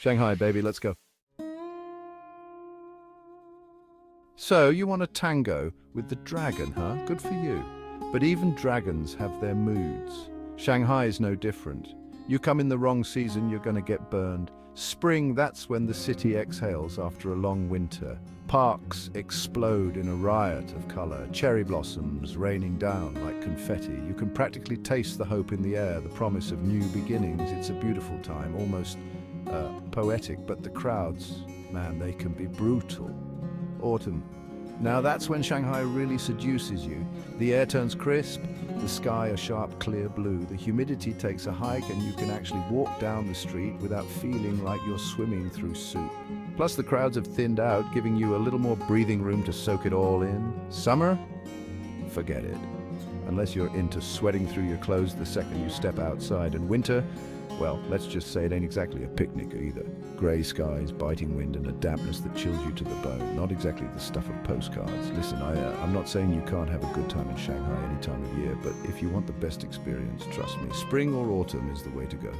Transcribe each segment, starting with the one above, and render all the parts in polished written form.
Shanghai, baby, let's go. So, you want a tango with the dragon, huh? Good for you. But even dragons have their moods. Shanghai is no different. You come in the wrong season, you're going to get burned. Spring, that's when the city exhales after a long winter. Parks explode in a riot of color, cherry blossoms raining down like confetti. You can practically taste the hope in the air, the promise of new beginnings. It's a beautiful time, almost poetic, but the crowds, man, they can be brutal. Autumn. Now that's when Shanghai really seduces you. The air turns crisp, the sky a sharp clear blue, the humidity takes a hike and you can actually walk down the street without feeling like you're swimming through soup. Plus the crowds have thinned out, giving you a little more breathing room to soak it all in. Summer? Forget it. Unless you're into sweating through your clothes the second you step outside. And winter? Well, let's just say it ain't exactly a picnic either. Grey skies, biting wind, and a dampness that chills you to the bone. Not exactly the stuff of postcards. Listen, I'm not saying you can't have a good time in Shanghai any time of year, but if you want the best experience, trust me, spring or autumn is the way to go.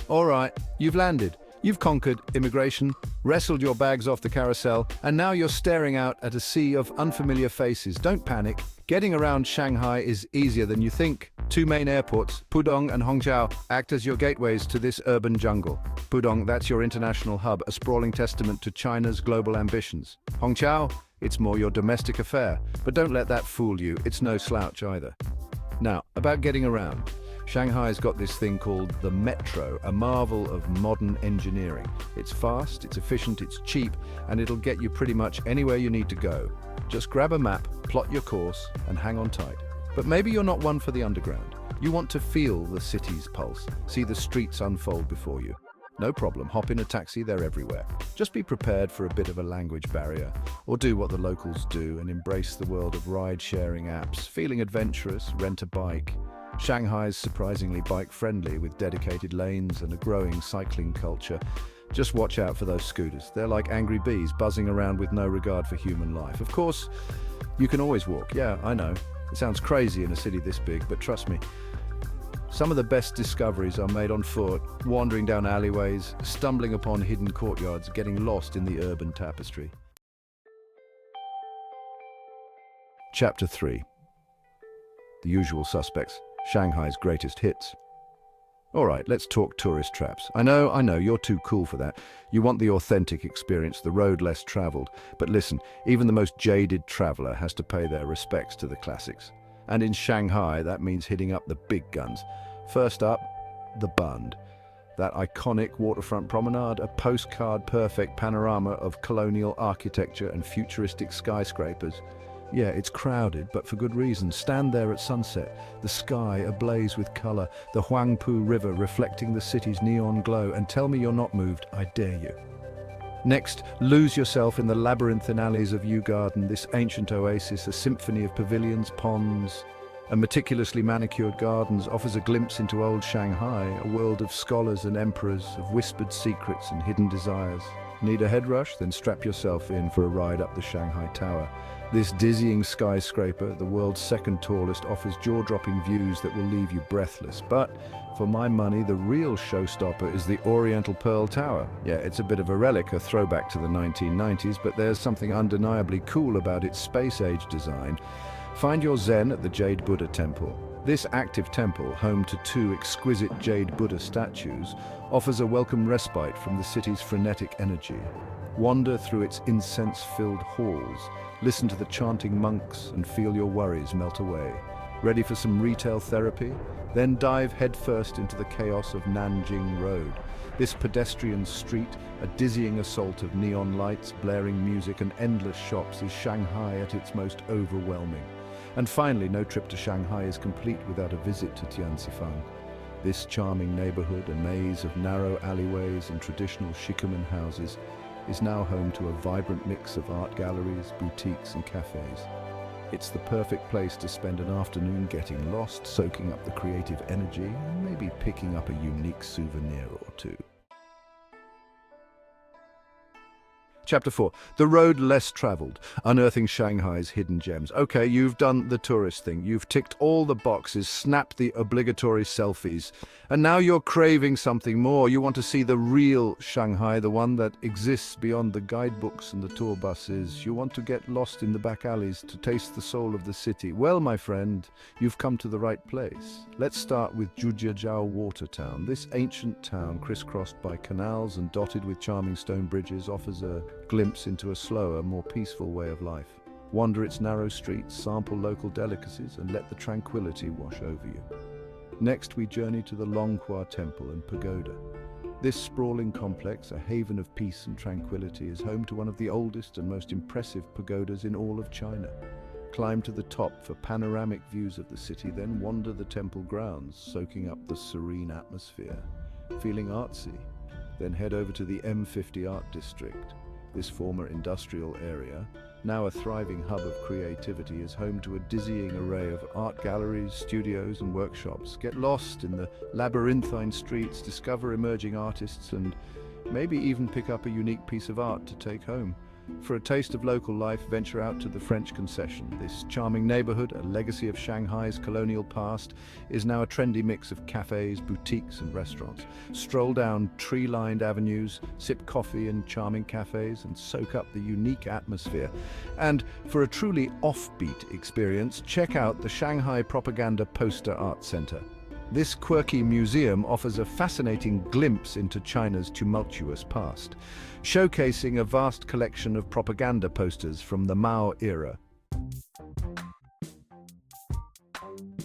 All right, you've landed. You've conquered immigration, wrestled your bags off the carousel, and now you're staring out at a sea of unfamiliar faces. Don't panic. Getting around Shanghai is easier than you think. Two main airports, Pudong and Hongqiao, act as your gateways to this urban jungle. Pudong, that's your international hub, a sprawling testament to China's global ambitions. Hongqiao, it's more your domestic affair. But don't let that fool you, it's no slouch either. Now, about getting around. Shanghai's got this thing called the metro, a marvel of modern engineering. It's fast, it's efficient, it's cheap, and it'll get you pretty much anywhere you need to go. Just grab a map, plot your course, and hang on tight. But maybe you're not one for the underground. You want to feel the city's pulse, see the streets unfold before you. No problem, hop in a taxi, they're everywhere. Just be prepared for a bit of a language barrier, or do what the locals do and embrace the world of ride-sharing apps. Feeling adventurous, rent a bike. Shanghai's surprisingly bike-friendly with dedicated lanes and a growing cycling culture. Just watch out for those scooters. They're like angry bees buzzing around with no regard for human life. Of course, you can always walk. Yeah, I know. It sounds crazy in a city this big, but trust me, some of the best discoveries are made on foot, wandering down alleyways, stumbling upon hidden courtyards, getting lost in the urban tapestry. Chapter 3. The usual suspects. Shanghai's greatest hits. All right, let's talk tourist traps. I know, you're too cool for that. You want the authentic experience, the road less traveled. But listen, even the most jaded traveler has to pay their respects to the classics. And in Shanghai, that means hitting up the big guns. First up, the Bund. That iconic waterfront promenade, a postcard-perfect panorama of colonial architecture and futuristic skyscrapers. Yeah, it's crowded, but for good reason. Stand there at sunset, the sky ablaze with color, the Huangpu River reflecting the city's neon glow, and tell me you're not moved, I dare you. Next, lose yourself in the labyrinthine alleys of Yew Garden, this ancient oasis, a symphony of pavilions, ponds, and meticulously manicured gardens offers a glimpse into old Shanghai, a world of scholars and emperors, of whispered secrets and hidden desires. Need a head rush? Then strap yourself in for a ride up the Shanghai Tower. This dizzying skyscraper, the world's second tallest, offers jaw-dropping views that will leave you breathless. But for my money, the real showstopper is the Oriental Pearl Tower. Yeah, it's a bit of a relic, a throwback to the 1990s, but there's something undeniably cool about its space-age design. Find your zen at the Jade Buddha Temple. This active temple, home to two exquisite Jade Buddha statues, offers a welcome respite from the city's frenetic energy. Wander through its incense-filled halls, listen to the chanting monks, and feel your worries melt away. Ready for some retail therapy? Then dive headfirst into the chaos of Nanjing Road. This pedestrian street, a dizzying assault of neon lights, blaring music, and endless shops is Shanghai at its most overwhelming. And finally, no trip to Shanghai is complete without a visit to Tianxifang. This charming neighborhood, a maze of narrow alleyways and traditional shikumen houses, is now home to a vibrant mix of art galleries, boutiques, and cafes. It's the perfect place to spend an afternoon getting lost, soaking up the creative energy, and maybe picking up a unique souvenir or two. Chapter 4. The road less traveled, unearthing Shanghai's hidden gems. Okay, you've done the tourist thing. You've ticked all the boxes, snapped the obligatory selfies, and now you're craving something more. You want to see the real Shanghai, the one that exists beyond the guidebooks and the tour buses. You want to get lost in the back alleys to taste the soul of the city. Well, my friend, you've come to the right place. Let's start with Zhujiajiao Water Town. This ancient town, crisscrossed by canals and dotted with charming stone bridges, offers a glimpse into a slower, more peaceful way of life. Wander its narrow streets, sample local delicacies, and let the tranquility wash over you. Next, we journey to the Longhua Temple and Pagoda. This sprawling complex, a haven of peace and tranquility, is home to one of the oldest and most impressive pagodas in all of China. Climb to the top for panoramic views of the city, then wander the temple grounds, soaking up the serene atmosphere. Feeling artsy? Then head over to the M50 Art District. This former industrial area, now a thriving hub of creativity, is home to a dizzying array of art galleries, studios, and workshops. Get lost in the labyrinthine streets, discover emerging artists, and maybe even pick up a unique piece of art to take home. For a taste of local life, venture out to the French Concession. This charming neighborhood, a legacy of Shanghai's colonial past, is now a trendy mix of cafes, boutiques, and restaurants. Stroll down tree-lined avenues, sip coffee in charming cafes, and soak up the unique atmosphere. And for a truly offbeat experience, check out the Shanghai Propaganda Poster Art Center. This quirky museum offers a fascinating glimpse into China's tumultuous past, showcasing a vast collection of propaganda posters from the Mao era.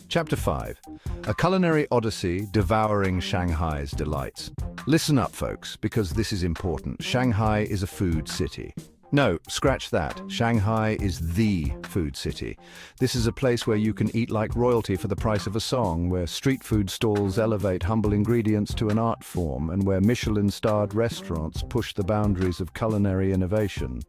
Chapter 5. A culinary odyssey devouring Shanghai's delights. Listen up, folks, because this is important. Shanghai is a food city. No, scratch that. Shanghai is the food city. This is a place where you can eat like royalty for the price of a song, where street food stalls elevate humble ingredients to an art form, and where Michelin-starred restaurants push the boundaries of culinary innovation.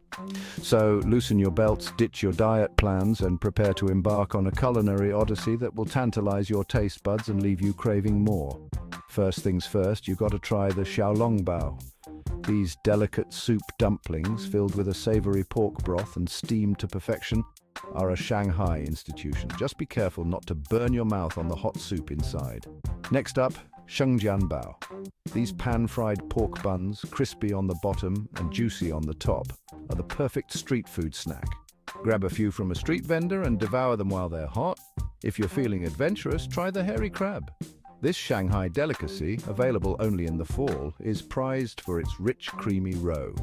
So loosen your belts, ditch your diet plans, and prepare to embark on a culinary odyssey that will tantalize your taste buds and leave you craving more. First things first, you gotta try the xiaolongbao. These delicate soup dumplings, filled with a savory pork broth and steamed to perfection, are a Shanghai institution. Just be careful not to burn your mouth on the hot soup inside. Next up, shengjianbao. These pan-fried pork buns, crispy on the bottom and juicy on the top, are the perfect street food snack. Grab a few from a street vendor and devour them while they're hot. If you're feeling adventurous, try the hairy crab. This Shanghai delicacy, available only in the fall, is prized for its rich, creamy roe.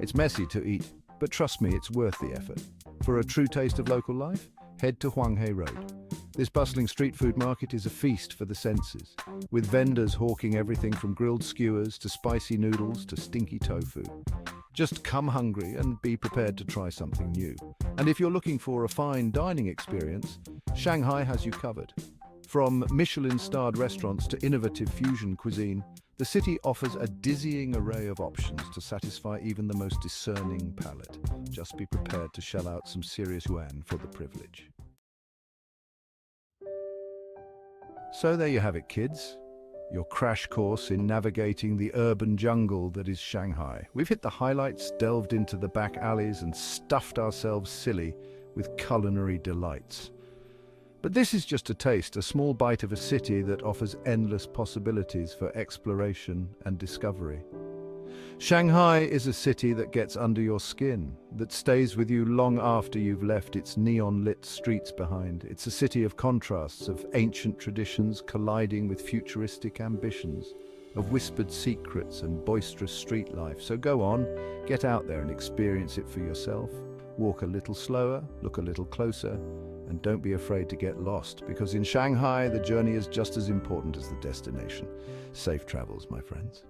It's messy to eat, but trust me, it's worth the effort. For a true taste of local life, head to Nanjing Road. This bustling street food market is a feast for the senses, with vendors hawking everything from grilled skewers to spicy noodles to stinky tofu. Just come hungry and be prepared to try something new. And if you're looking for a fine dining experience, Shanghai has you covered. From Michelin-starred restaurants to innovative fusion cuisine, the city offers a dizzying array of options to satisfy even the most discerning palate. Just be prepared to shell out some serious yuan for the privilege. So there you have it, kids. Your crash course in navigating the urban jungle that is Shanghai. We've hit the highlights, delved into the back alleys, and stuffed ourselves silly with culinary delights. But this is just a taste, a small bite of a city that offers endless possibilities for exploration and discovery. Shanghai is a city that gets under your skin, that stays with you long after you've left its neon-lit streets behind. It's a city of contrasts, of ancient traditions colliding with futuristic ambitions, of whispered secrets and boisterous street life. So go on, get out there and experience it for yourself. Walk a little slower, look a little closer, and don't be afraid to get lost, because in Shanghai, the journey is just as important as the destination. Safe travels, my friends.